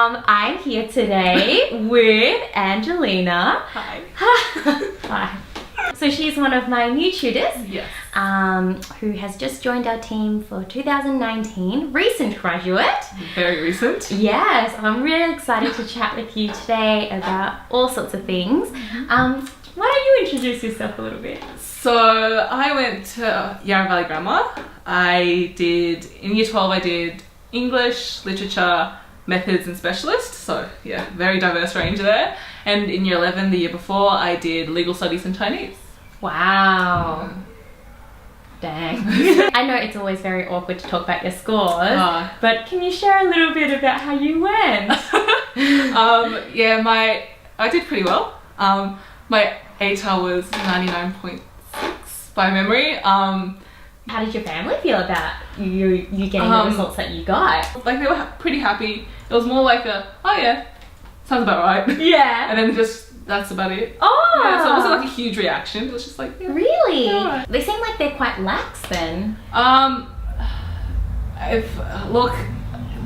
I'm here today with Angelina. Hi. Hi. So she's one of my new tutors. Yes. Who has just joined our team for 2019, recent graduate. Very recent. Yes, I'm really excited to chat with you today about all sorts of things. Why don't you introduce yourself a little bit? So I went to Yarra Valley Grammar. In year 12 I did English, literature, methods and specialist. So yeah, very diverse range there. And in year 11, the year before, I did legal studies and Chinese. Wow. Dang. I know it's always very awkward to talk about your scores, but can you share a little bit about how you went? I did pretty well. My ATAR was 99.6 by memory. How did your family feel about you getting the results that you got? Like, they were pretty happy. It was more like oh yeah, sounds about right. Yeah. And then that's about it. Oh. Yeah, so it wasn't like a huge reaction. It was just like, yeah. Really? Yeah. They seem like they're quite lax then. I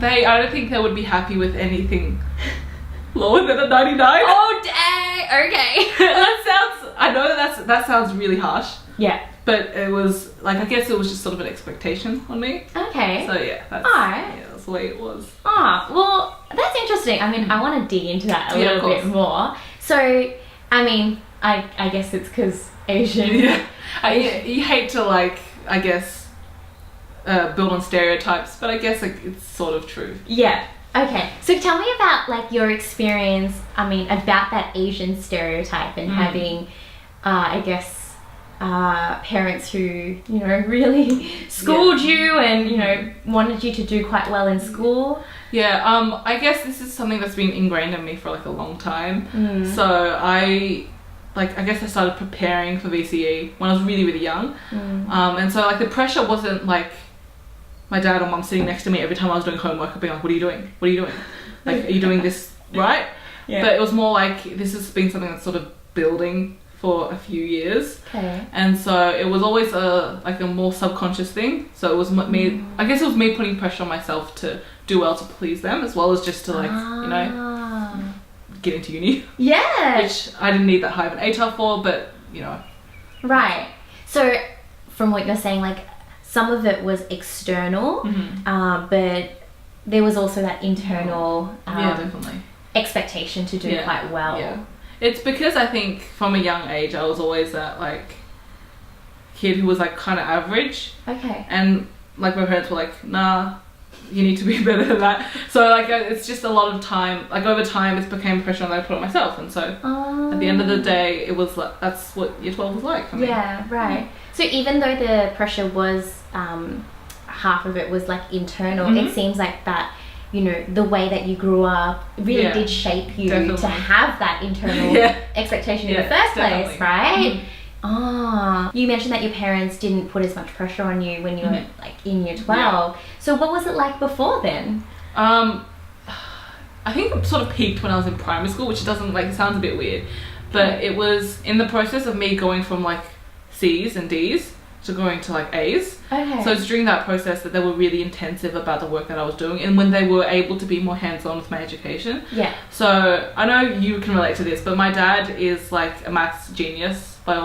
don't think they would be happy with anything lower than a 99. Oh dang. Okay. I know that sounds really harsh. Yeah. But it was like, I guess it was just sort of an expectation on me. Okay. So yeah, that's the way it was. Well, that's interesting. I mean, I want to dig into that a little bit more. So, I mean, I guess it's because Asian. Yeah. You hate to build on stereotypes, but I guess it's sort of true. Yeah. Okay. So tell me about your experience, about that Asian stereotype and having, parents who, really schooled you and, wanted you to do quite well in school. Yeah, I guess this is something that's been ingrained in me for a long time. So I guess I started preparing for VCE when I was really, really young. And so the pressure wasn't like my dad or mum sitting next to me every time I was doing homework being like, what are you doing? What are you doing? Are you doing this right? Yeah. But it was more like, this has been something that's sort of building for a few years. Okay. And so it was always a more subconscious thing. So it was me, I guess it was me putting pressure on myself to do well to please them, as well as just to get into uni. Yeah. Which I didn't need that high of an ATAR for, but Right. So from what you're saying, some of it was external, but there was also that internal definitely expectation to do quite well. Yeah. It's because I think from a young age I was always that kid who was kind of average. Okay. And my parents were like, nah, you need to be better than that. So it's just a lot of time. Over time it's became pressure that I put on myself, and so at the end of the day it was that's what year 12 was like for me. Yeah, right. So even though the pressure was half of it was internal, it seems like that the way that you grew up really did shape you to have that internal expectation in the first place, right? You mentioned that your parents didn't put as much pressure on you when you were in year 12. So what was it like before then? I think it sort of peaked when I was in primary school, which doesn't it sounds a bit weird, but it was in the process of me going from C's and D's to going to A's. Okay. So it's during that process that they were really intensive about the work that I was doing, and when they were able to be more hands-on with my education. Yeah. So I know you can relate to this, but my dad is a maths genius by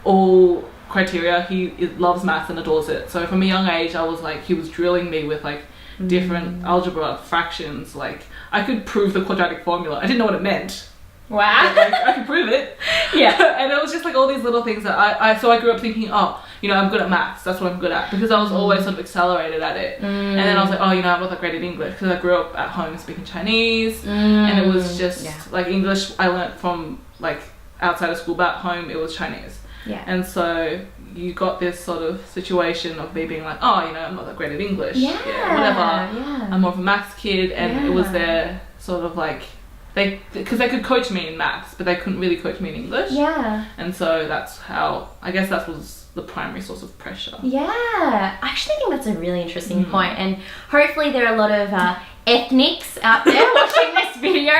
all criteria. He loves maths and adores it. So from a young age I was he was drilling me with different algebra, fractions. I could prove the quadratic formula. I didn't know what it meant. Wow. I could prove it. Yeah. And it was just all these little things that so I grew up thinking, I'm good at maths, that's what I'm good at, because I was always sort of accelerated at it. And then I was I'm not that great at English, because I grew up at home speaking Chinese, and it was just English I learnt from outside of school, but at home it was Chinese. Yeah. And so you got this sort of situation of me being I'm not that great at English. Yeah, whatever. Yeah. I'm more of a maths kid, and it was their sort of because they could coach me in maths, but they couldn't really coach me in English. Yeah. And so that's how, I guess that was the primary source of pressure. Yeah. I actually think that's a really interesting point, and hopefully there are a lot of ethnics out there watching this video.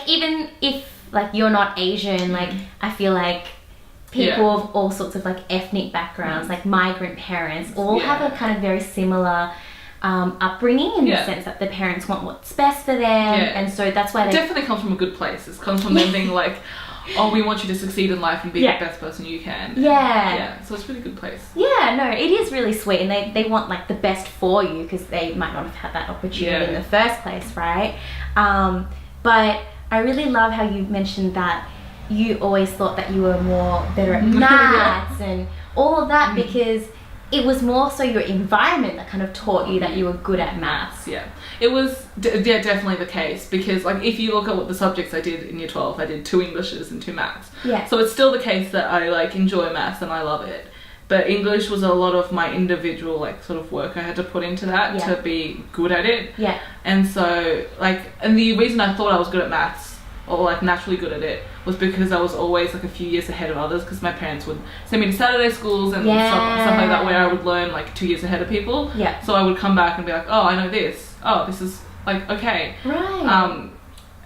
Even if you're not Asian, I feel people of all sorts of ethnic backgrounds, migrant parents, all have a kind of very similar upbringing in the sense that the parents want what's best for them, and so that's why it definitely comes from a good place. It comes from them being like, oh, we want you to succeed in life and be the best person you can. So it's a really good place. No, it is really sweet, and they want like the best for you because they might not have had that opportunity in the first place, right? But I really love how you mentioned that you always thought that you were better at maths and all of that because it was more so your environment that kind of taught you that you were good at maths. It was definitely the case because like if you look at what the subjects I did in year 12, I did 2 Englishes and 2 maths. So it's still the case that I like enjoy maths and I love it. But English was a lot of my individual like sort of work I had to put into that to be good at it. And so like, and the reason I thought I was good at maths or like naturally good at it was because I was always like a few years ahead of others because my parents would send me to Saturday schools and stuff like that where I would learn like 2 years ahead of people. So I would come back and be like, oh, I know this. Oh, this is like okay.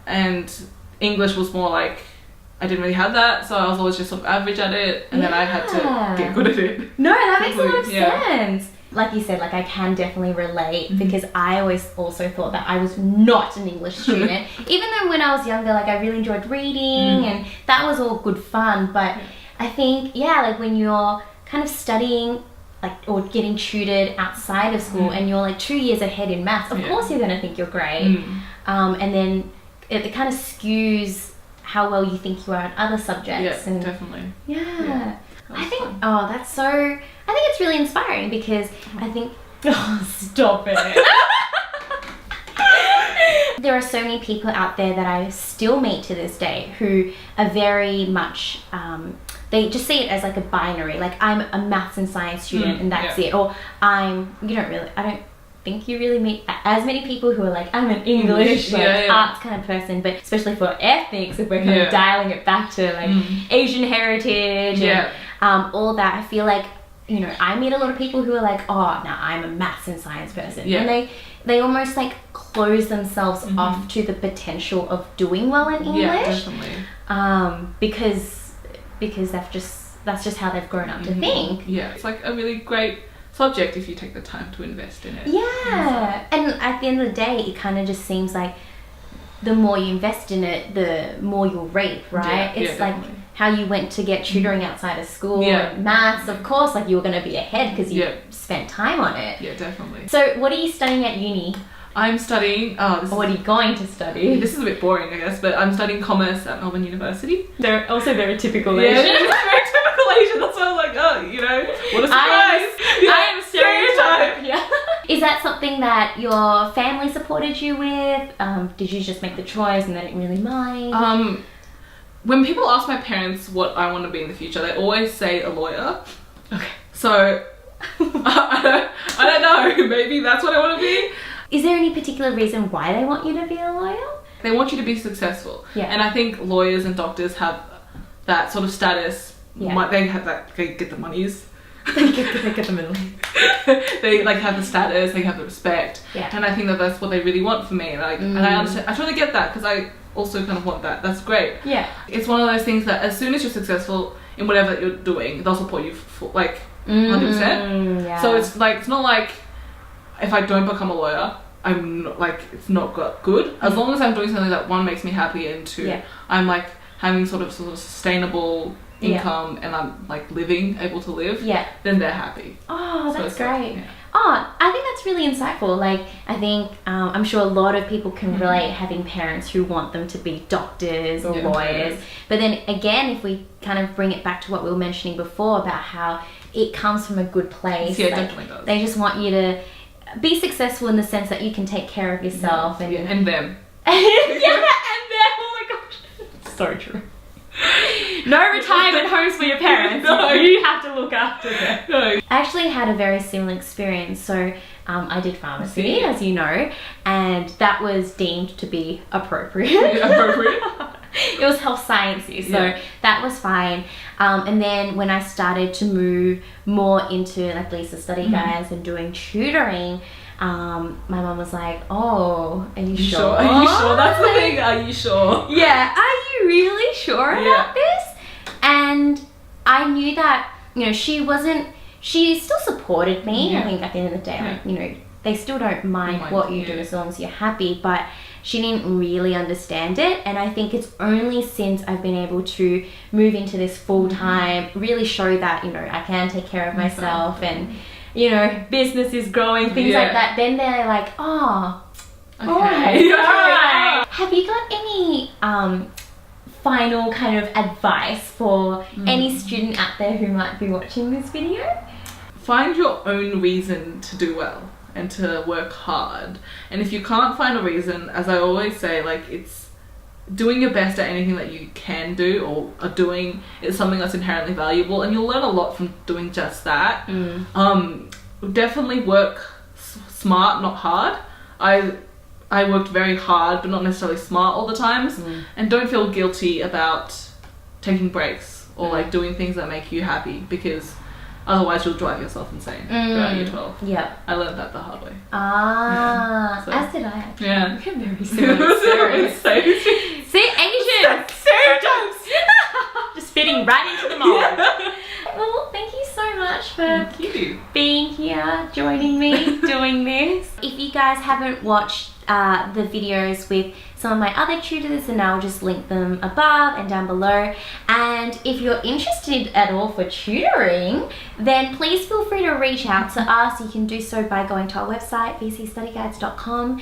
And English was more like I didn't really have that, so I was always just sort of average at it, and then I had to get good at it. No, that makes a lot of sense. Like you said, like I can definitely relate because I always also thought that I was not an English student. Even though when I was younger, like I really enjoyed reading and that was all good fun. But I think, like when you're kind of studying like or getting tutored outside of school and you're like 2 years ahead in maths, of course you're going to think you're great. And then it kind of skews how well you think you are in other subjects. And definitely. I think, I think it's really inspiring because I think, stop it. There are so many people out there that I still meet to this day who are very much, they just see it as like a binary, like I'm a maths and science student and that's it. Or I don't think you really meet as many people who are like, I'm an English, arts kind of person, but especially for ethnics, if we're kind of dialing it back to like Asian heritage and all that, I feel like, you know, I meet a lot of people who are like, oh, no, I'm a maths and science person. And they almost like close themselves off to the potential of doing well in English. Because that's just how they've grown up to think. It's like a really great subject if you take the time to invest in it. And at the end of the day, it kind of just seems like the more you invest in it, the more you'll reap, right? It's like how you went to get tutoring outside of school and maths, of course, like you were going to be ahead because you spent time on it. Definitely. So what are you studying at uni? I'm studying... what are you going to study? This is a bit boring, I guess, but I'm studying commerce at Melbourne University. They're also very typical Asian. Very typical Asian. That's why I was like, oh, you know, what a surprise. I am stereotype. Is that something that your family supported you with? Did you just make the choice and they didn't really mind? When people ask my parents what I want to be in the future, they always say a lawyer. So, I don't know. Maybe that's what I want to be. Is there any particular reason why they want you to be a lawyer? They want you to be successful. And I think lawyers and doctors have that sort of status. They have that, they get the monies. they get the middle. They like have the status, they have the respect. And I think that that's what they really want for me. Like, and I understand, I totally get that because I also kind of want that. That's great. It's one of those things that as soon as you're successful in whatever that you're doing, they'll support you for like 100%. So it's like, it's not like if I don't become a lawyer, I'm not, like, it's not good. As long as I'm doing something that one makes me happy and two, I'm like having sort of sustainable income and I'm like able to live, then they're happy. Oh, that's great. Oh, I think that's really insightful. Like, I think, I'm sure a lot of people can relate having parents who want them to be doctors or lawyers. But then again, if we kind of bring it back to what we were mentioning before about how it comes from a good place. It definitely does. They just want you to be successful in the sense that you can take care of yourself and them. and them. Oh my gosh. So true. No retirement homes for your parents. No. You have to look after them. No. I actually had a very similar experience. So I did pharmacy, as you know, and that was deemed to be appropriate. It was health sciencey, so that was fine. And then when I started to move more into like Lisa study guides and doing tutoring, my mum was like, oh, are you sure? Are you sure that's the thing? Are you sure? Yeah, are you really sure about this? And I knew that, you know, she still supported me. I think at the end of the day, like, you know, they still don't mind what you do as long as you're happy, but she didn't really understand it. And I think it's only since I've been able to move into this full-time, really show that, you know, I can take care of myself and, you know, business is growing, things like that, then they're like, oh, okay. All right. Have you got any final kind of advice for any student out there who might be watching this video? Find your own reason to do well and to work hard. And if you can't find a reason, as I always say, like, it's doing your best at anything that you can do or are doing is something that's inherently valuable, and you'll learn a lot from doing just that. Definitely work smart, not hard. I worked very hard but not necessarily smart all the times, and don't feel guilty about taking breaks or like doing things that make you happy, because otherwise you'll drive yourself insane throughout year 12. Yeah. I learned that the hard way. So, as did I actually. Yeah. We're very similar. See, Asians! Stereotypes! Just fitting right into the mold. Well, thank you so much for being here, joining me, doing this. If you guys haven't watched the videos with some of my other tutors, and I'll just link them above and down below. And if you're interested at all for tutoring, then please feel free to reach out to us. You can do so by going to our website, vcstudyguides.com.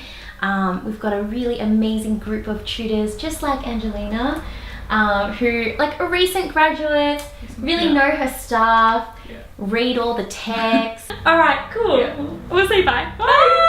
We've got a really amazing group of tutors, just like Angelina, who, like, a recent graduate, really know her stuff, read all the texts. All right, cool. We'll say bye. Bye.